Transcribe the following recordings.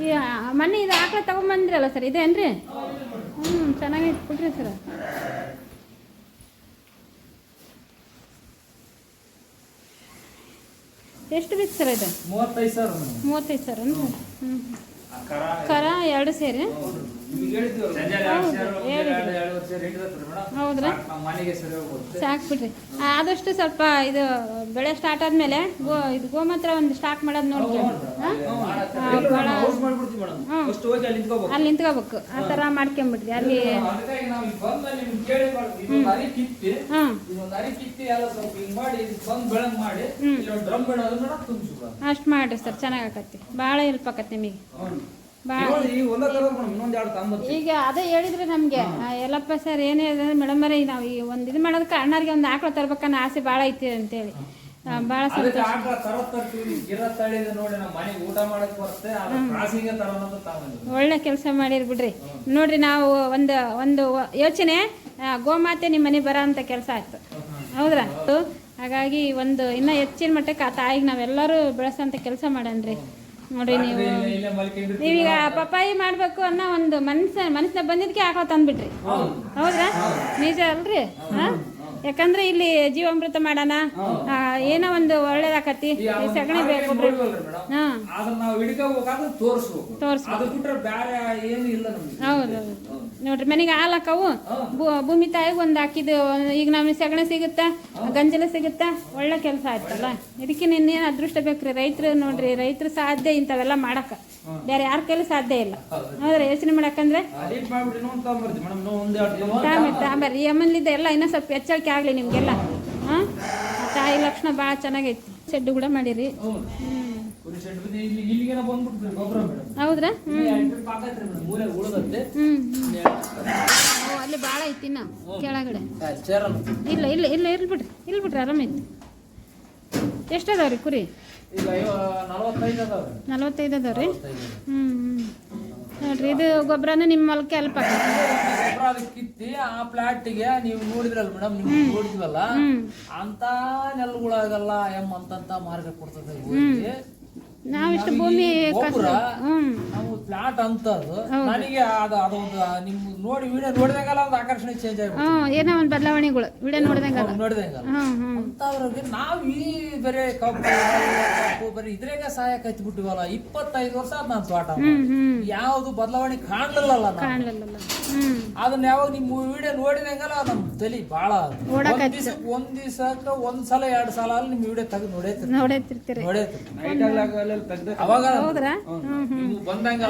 ಈ ಮೊನ್ನೆ ಇದು ಆಕಳ ತಗೊಂಬಂದ್ರಲ್ಲ ಸರ್ ಇದೇನ್ರಿ? ಚೆನ್ನಾಗೈತೆ ಬಿಡ್ರಿ ಸರ್. ಎಷ್ಟು ಬಿತ್ತು ಸರ್ ಇದು? 35 ಸರ್ ಅಂದ್ರೆ ಕರ 2 ಸೇರಿ ಹೌದ್ರಾ? ಸಾಕು ಬಿಡ್ರಿ. ಆದಷ್ಟು ಸ್ವಲ್ಪ ಇದು ಬೆಳೆ ಸ್ಟಾರ್ಟ್ ಆದ್ಮೇಲೆ ಇದು ಗೋಮಾತ್ರ ಒಂದು ಸ್ಟಾಕ್ ಮಾಡೋದು ನೋಡ್ತೀವಿ. ಅಲ್ಲಿ ನಿಂತ್ಕೋಬೇಕು, ಆ ಥರ ಮಾಡ್ಕೊಂಬಿಡ್ರಿ ಅಲ್ಲಿ. ಅಷ್ಟು ಮಾಡ್ರಿ ಸರ್, ಚೆನ್ನಾಗಕತಿ. ಭಾಳ ಹೆಲ್ಪ್ ಆಕತಿ ನಿಮಗೆ. ಈಗ ಅದೇ ಹೇಳಿದ್ರೆ ನಮಗೆ ಎಲ್ಲಪ್ಪ ಸರ್ ಏನೇ ಮೇಡಮ್ ಬರೀ ನಾವು ಈ ಒಂದು ಇದು ಮಾಡೋದಕ್ಕೆ ಅಣ್ಣರಿಗೆ ಒಂದು ಆಕಳ ತರ್ಬೇಕನ್ನೋ ಆಸೆ ಭಾಳ ಐತಿ ಅಂತೇಳಿ ಭಾಳ ಒಳ್ಳೆ ಕೆಲಸ ಮಾಡಿರಿ ಬಿಡ್ರಿ. ನೋಡ್ರಿ ನಾವು ಒಂದು ಯೋಚನೆ ಗೋಮಾತೆ ನಿಮ್ಮ ಮನೆ ಬರೋ ಅಂತ ಕೆಲಸ ಆಯ್ತು, ಹೌದ್ರಾ? ಹಾಗಾಗಿ ಒಂದು ಇನ್ನೂ ಹೆಚ್ಚಿನ ಮಟ್ಟಕ್ಕೆ ಆ ತಾಯಿಗೆ ನಾವೆಲ್ಲರೂ ಬೆಳೆಸೋಂಥ ಕೆಲಸ ಮಾಡನ್ರಿ. ನೋಡ್ರಿ ನೀವೀಗ ಪಪ್ಪಾಯಿ ಮಾಡ್ಬೇಕು ಅನ್ನೋ ಒಂದು ಮನಸ್ಸಿನ ಬಂದಿದ್ದಕ್ಕೆ ಆಕಳ ತಂದ್ಬಿಟ್ರಿ, ಹೌದ್ರಾ? ನಿಜ ಅಲ್ರಿ? ಯಾಕಂದ್ರೆ ಇಲ್ಲಿ ಜೀವಾಮೃತ ಮಾಡೋಣ, ಏನೋ ಒಂದು ಒಳ್ಳೇದಾಕತಿ. ಸಗಣಿ ಬೇಕು, ಹೌದು. ನೋಡ್ರಿ ಮನೆಗೆ ಹಾಲು ಹಾಕವು, ಭೂಮಿ ತಾಯಿಗೆ ಒಂದು ಹಾಕಿದ್ದು. ಈಗ ನಮ್ಗೆ ಸಗಣಿ ಸಿಗುತ್ತಾ, ಗಂಜಲ ಸಿಗುತ್ತಾ, ಒಳ್ಳೆ ಕೆಲಸ ಆಯ್ತಲ್ಲ. ಇದಕ್ಕೆ ಇನ್ನೇನು ಅದೃಷ್ಟ ಬೇಕ್ರಿ. ರೈತರು ನೋಡ್ರಿ, ರೈತರು ಸಾಧ್ಯ ಇಂಥವೆಲ್ಲ ಮಾಡಕ್ಕ, ಬೇರೆ ಯಾರ ಕೈಲಿ ಸಾಧ್ಯ ಇಲ್ಲ. ಹೌದ್ರ? ಯೋಚನೆ ಮಾಡಕ್ಕಂದ್ರೆ ತಾಂಬರ್ರಿ ಅಮ್ಮನಿಂದ ಎಲ್ಲ ಇನ್ನೂ ಸ್ವಲ್ಪ ಹೆಚ್ಚಳಿಕೆ ಆಗಲಿ ನಿಮಗೆಲ್ಲ. ತಾಯಿ ಲಕ್ಷಣ ಭಾಳ ಚೆನ್ನಾಗೈತಿ. ಶೆಡ್ ಕೂಡ ಮಾಡಿರಿ, ಹೌದ್ರಾ? ಅಲ್ಲಿ ಭಾಳ ಐತಿ ಇನ್ನ ಕೆಳಗಡೆ. ಇಲ್ಲ ಇಲ್ಲ ಇಲ್ಲ ಇರ್ಲಿ ಬಿಡ್ರಿ ಆರಾಮೈತಿ. ಎಷ್ಟದಾವ್ರಿ ಕುರಿ? 45 ಅದಾವ್ರಿ. ನೋಡ್ರಿ ಇದು ಗೊಬ್ಬರನ ನಿಮ್ಮ ಹೊಲಕ್ಕೆ ಅಲ್ಪ ಕಿತ್ತಿ ಆ ಪ್ಲಾಟ್ಗೆ ನೀವು ನೋಡಿದ್ರಲ್ಲ ಮೇಡಮ್, ನೀವು ನೋಡಿದ್ವಲ್ಲ ಅಂತ ನೆಲಗಳಾಗಲ್ಲ ಅಂತ ಮಾರ್ಗ ಕೊಡ್ತದೆ. ನಾವಿಷ್ಟು ಭೂಮಿ ನಾವು ಫ್ಲಾಟ್ ಅಂತದ್ದು ನನಗೆ ಅದೊಂದು ನಿಮ್ ನೋಡಿ ವಿಡಿಯೋ ನೋಡಿದಂಗಲ್ಲ ಒಂದು ಆಕರ್ಷಣೆ ಚೇಂಜ್ ಆಗುತ್ತೆ. ಏನೋ ಒಂದು ಬದಲಾವಣೆಗಳು ವಿಡಿಯೋ ನೋಡಿದಂಗಲ್ಲ ಅಂತವ್ರಿಗೆ ನಾವು ಈ ಬೇರೆ ಕಬ್ಬು ಬರೀ ಇದ್ರಾಗ ಸಹಾಯ ಕೈತಿ ಬಿಟ್ಟಿವಲ್ಲ. 25 ವರ್ಷ ಆದ್ ನಾನು ತೋಟ ಯಾವ್ದು ಬದಲಾವಣೆ ಕಾಣ್ಲಿಲ್ಲ. ಅದನ್ನ ಯಾವಾಗ ನಿಮ್ ವಿಡಿಯೋ ನೋಡಿದಂಗಲ್ಲ ನಮ್ ತಲೆ ಬಾಳ ಒಂದ್ ದಿವಸಕ್ಕೆ ಒಂದ್ಸಲ 2 ಸಲ ಅಲ್ಲಿ ನಿಮ್ ವಿಡಿಯೋ ತೆಗೆದು ನೋಡೇತಿರ್ತೀರಿ.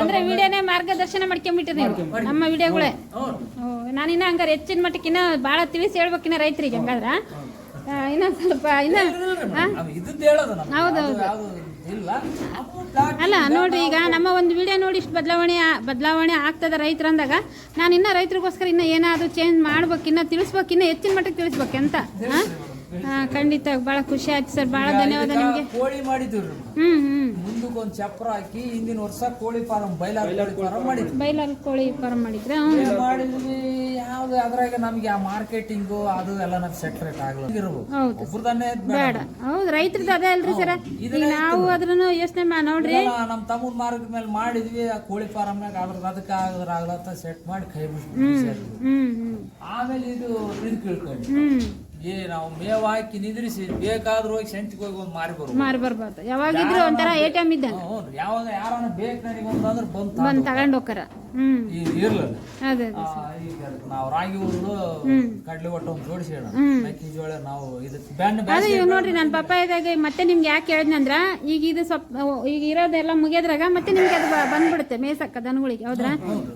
ಅಂದ್ರೆ ವಿಡಿಯೋನೇ ಮಾರ್ಗದರ್ಶನ ಮಾಡ್ಕೊಂಡ್ಬಿಟ್ಟಿರಿ ನೀವು ನಮ್ಮ ವಿಡಿಯೋಗಳೇ. ನಾನಿನ್ನ ಹಂಗಾರೆ ಹೆಚ್ಚಿನ ಮಟ್ಟಕ್ಕಿನ್ನ ಭಾಳ ತಿಳಿಸಿ ಹೇಳ್ಬೇಕಿನ್ನ ರೈತರಿಗೆ. ಹಂಗಾದ್ರ ಇನ್ನೊಂದ್ ಸ್ವಲ್ಪ ಹೌದೌದು. ಅಲ್ಲ ನೋಡ್ರಿ, ಈಗ ನಮ್ಮ ಒಂದು ವಿಡಿಯೋ ನೋಡಿ ಇಷ್ಟು ಬದಲಾವಣೆ ಆಗ್ತದ ರೈತರು ಅಂದಾಗ ನಾನು ಇನ್ನ ರೈತರಿಗೋಸ್ಕರ ಇನ್ನ ಏನಾದ್ರು ಚೇಂಜ್ ಮಾಡ್ಬೇಕು, ಇನ್ನ ತಿಳಿಸ್ಬೇಕು, ಇನ್ನ ಹೆಚ್ಚಿನ ಮಟ್ಟಕ್ಕೆ ತಿಳಿಸ್ಬೇಕು ಅಂತ. ಖಂಡಿತ ಭಾಳ ಖುಷಿ ಆಯ್ತು ಸರ್. ಭಾಳ ಧನ್ಯವಾದ ನಿಮಗೆ. ಕೋಳಿ ಮಾಡಿದ್ವಿ ಮುಂದಕ್ಕೆ ಒಂದು ಚಪ್ರ ಹಾಕಿ ಹಿಂದಿನ ವರ್ಷ ಕೋಳಿ ಫಾರಂ ಬೈಲಾರ್ ಕೋಳಿ ಫಾರಂ ಮಾಡಿದ್ವಿ. ಯಾವ್ದು ಅದ್ರಾಗ ನಮ್ಗೆ ಆ ಮಾರ್ಕೆಟಿಂಗು ಅದು ಎಲ್ಲ ನಮ್ಗೆ ಸೆಟ್ರೇಟ್ ಆಗಲ್ಲ. ಬೇಡ, ಹೌದು ರೈತರದ್ದು ಅದೇ ಅಲ್ರಿ ಸರ್. ಈಗ ನಾವು ಅದ್ರನ್ನು ಯೋಚನೆ ನೋಡ್ರಿ, ನಮ್ ತಮ್ಮನ ಮಾರ್ಗದ ಮೇಲೆ ಮಾಡಿದ್ವಿ ಆ ಕೋಳಿ ಫಾರಮ್ನಾಗ ಅದಕ್ಕೆ ಆಗತ್ತ ಸೆಟ್ ಮಾಡಿ ಕೈ ಬಿಡ್ತೀವಿ. ಆಮೇಲೆ ಇದು ಕೇಳ್ಕೊಂಡು ನಾವು ಮೇವ್ ಹಾಕಿ ನಿಂದ್ರಿಸಿ ಬೇಕಾದ್ರೂ ಹೋಗಿ ಸಂತಿಗೆ ಹೋಗಿ ಒಂದು ಮಾರಿ ಬರ್ಬಾರ್ದು. ಯಾವಾಗಿದ್ರು ಒಂಥರ ATM ಇದ್ದ ಯಾವಾಗ ಯಾರನ್ನ ಬೇಕು ನನಗೆ ಒಂದಂದ್ರೆ ಬಂದು ತಗೊಂಡು ಹೋಗ್ತಾರ. ಇರ್ಲಿಲ್ಲ ನಾವು ರಾಗಿ ಹುಲ್ಲು ಕಡ್ಲಿ ಒಟ್ಟು ಒಂದು ಜೋಡಿಸಿ ಮೆಕ್ಕೆಜೋಳ ನಾವು ಇದು ನೋಡ್ರಿ. ನನ್ನ ಪಪ್ಪಾಯದಾಗ ಮತ್ತೆ ನಿಮ್ಗೆ ಯಾಕೆ ಹೇಳಿದ್ನಂದ್ರ ಈಗ ಇದು ಸ್ವಲ್ಪ ಈಗ ಇರೋದೆಲ್ಲ ಮುಗಿಯೋದ್ರಾಗ ಮತ್ತೆ ನಿಮ್ಗೆ ಅದು ಬಂದ್ಬಿಡುತ್ತೆ ಮೇಸಕ್ಕ ದನಗಳಿಗೆ, ಹೌದ್ರಾ?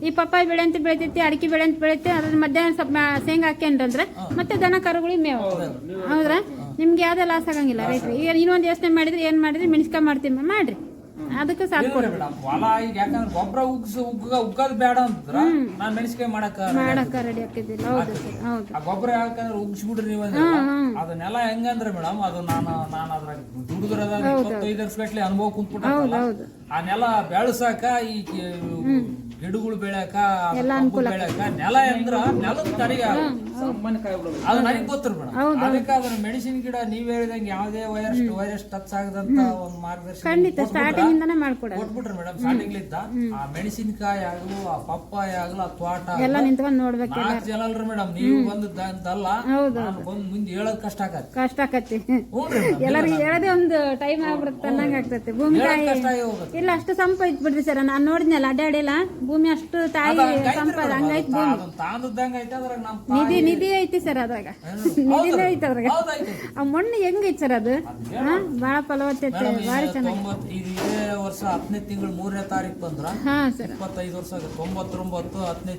ಈ ಪಪ್ಪಾಯಿ ಬೆಳೆ ಅಂತ ಬೆಳಿತೈತಿ, ಅಡಿಕೆ ಬೆಳೆ ಅಂತ ಬೆಳಿತೈತಿ, ಅದ್ರ ಮಧ್ಯಾಹ್ನ ಸ್ವಲ್ಪ ಶೇಂಗಾ ಹಾಕ್ಯಂಡ್ರಂದ್ರೆ ಮತ್ತೆ ದನ ಕರುಗಳಿಗೆ ಮೇವು, ಹೌದ್ರಾ? ನಿಮ್ಗೆ ಯಾವ್ದೇ ಲಾಸ್ ಆಗಂಗಿಲ್ಲ ರೈತರು. ಈಗ ಇನ್ನೊಂದು ಯೋಚನೆ ಮಾಡಿದ್ರೆ ಏನ್ ಮಾಡಿದ್ರಿ, ಮೆಣಸ್ಕಾಯಿ ಮಾಡ್ತೀವಿ ಮಾಡ್ರಿ, ಅದಕ್ಕೆ ಸಾಕು. ಹೊಲ ಈಗ ಯಾಕಂದ್ರೆ ಗೊಬ್ಬರ ಉಗ್ಗದ್ ಬೇಡ ಅಂತಂದ್ರ ನಾನ್ ಮೆಣಸಿನಕಾಯಿ ಮಾಡಕ ರೆಡಿ ಆಗ್ತಿದ್ದಿಲ್ಲ. ಹೌದು ಸರ್, ಹೌದು. ಆ ಗೊಬ್ಬರ ಯಾಕಂದ್ರೆ ಉಗ್ಸ್ಬಿಡ್ರಿ ನೀವು ಅದನ್ನೆಲ್ಲ ಹೆಂಗಂದ್ರೆ ಮೇಡಮ್ ಅದು ನಾನು ಅದ್ರಾಗ ದುಡಿದ್ರ 25 ವರ್ಷ ಗಟ್ಲೆ ಅನುಭವ ಕುಂತ್ಬಿಟ್ಟ. ಆ ನೆಲ ಬೆಳಸಾಕ ಈ ಗಿಡಗಳು ಬೆಳ್ಯಾಕ ಕಬ್ಬು ಬೆಳ್ಯಾಕ ನೆಲ ಅಂದ್ರ ನೆಲದ ತರಿಗೆ ಅದು ನನಗೆ ಗೊತ್ತಿರ್ ಮೇಡಮ್. ಅದಕ್ಕೆ ಅದನ್ನ ಮೆಣಸಿನ ಗಿಡ ನೀವ್ ಹೇಳಿದಂಗೆ ಯಾವುದೇ ವೈರಸ್ ಟಚ್ ಆಗದಂತ ಒಂದು ಮಾರ್ಗದರ್ಶನ ಖಂಡಿತ ಸ್ಟಾರ್ಟಿಂಗ್ ಇಂದಾನೆ ಮಾಡ್ಕೊಡ ಕೊಟ್ಬಿಟ್ರಿ ಮೇಡಮ್. ಸ್ಟಾರ್ಟಿಂಗ್ ಲಿದ್ದ ಆ ಮೆಣಸಿನಕಾಯಿ ಆಗಲು ಆ ಪಪ್ಪಾಯ ಆಗಲು ಆ ತೋಟ ಎಲ್ಲ ನಿಂತ್ಕೊಂಡ್ ನೋಡ್ಬೇಕು. 4 ಜನ ಅಲ್ರಿ ಮೇಡಮ್, ನೀವು ಬಂದದ್ದಲ್ಲ ನಾನು ಬಂದ್ ಮುಂದೆ ಹೇಳೋದ್ ಕಷ್ಟ ಆಗತ್ತೆ. ಕಷ್ಟ ಆಕತಿ ಹ್ಞೂನ್ರಿ ಮೇಡಮ್, ಎಲ್ಲರಿಗೆ ಹೇಳದೆ ಒಂದು ಟೈಮ್ ಆಗ್ಬಿಡುತ್ತೆ ಅನ್ನಂಗ ಆಗ್ತೈತಿ. ಭೂಮಿ ತಾಯಿ ಕಷ್ಟ ಆಗಿ ಹೋಗುತ್ತೆ. ಇಲ್ಲ ಅಷ್ಟು ಸಂಪ ಐತ್ ಬಿಡ್ರಿ ಸರ್, ನಾನ್ ನೋಡಿದ್ನಲ್ಲ ಅಡ್ಡಾಡಿಲ್ಲ. ಭೂಮಿ ಅಷ್ಟು ತಾಯಿ ಸಂಪ ಹಂಗೈತಿ. ಭೂಮಿ ತಾಂದಂಗ ಐತೆ ಅದ್ರಾಗ ನಮ್ ನಿಧಿ ಐತಿ ಸರ್, ಅದ್ರಾಗ ನಿಧಿನೇ ಐತಿ ಅದ್ರಾಗ. ಆ ಮಣ್ಣು ಹೆಂಗೈತಿ ಸರ್ ಅದು ಬಹಳ ಫಲವತ್ತೈತೆ, ಭಾರಿ ಚೆನ್ನಾಗಿ. ಇದೇ ವರ್ಷ 10ನೇ ತಿಂಗಳು 3ನೇ ತಾರೀಕು ಬಂದ್ರ ಹಾ ಸರ್ 25 ವರ್ಷ 99 10ನೇ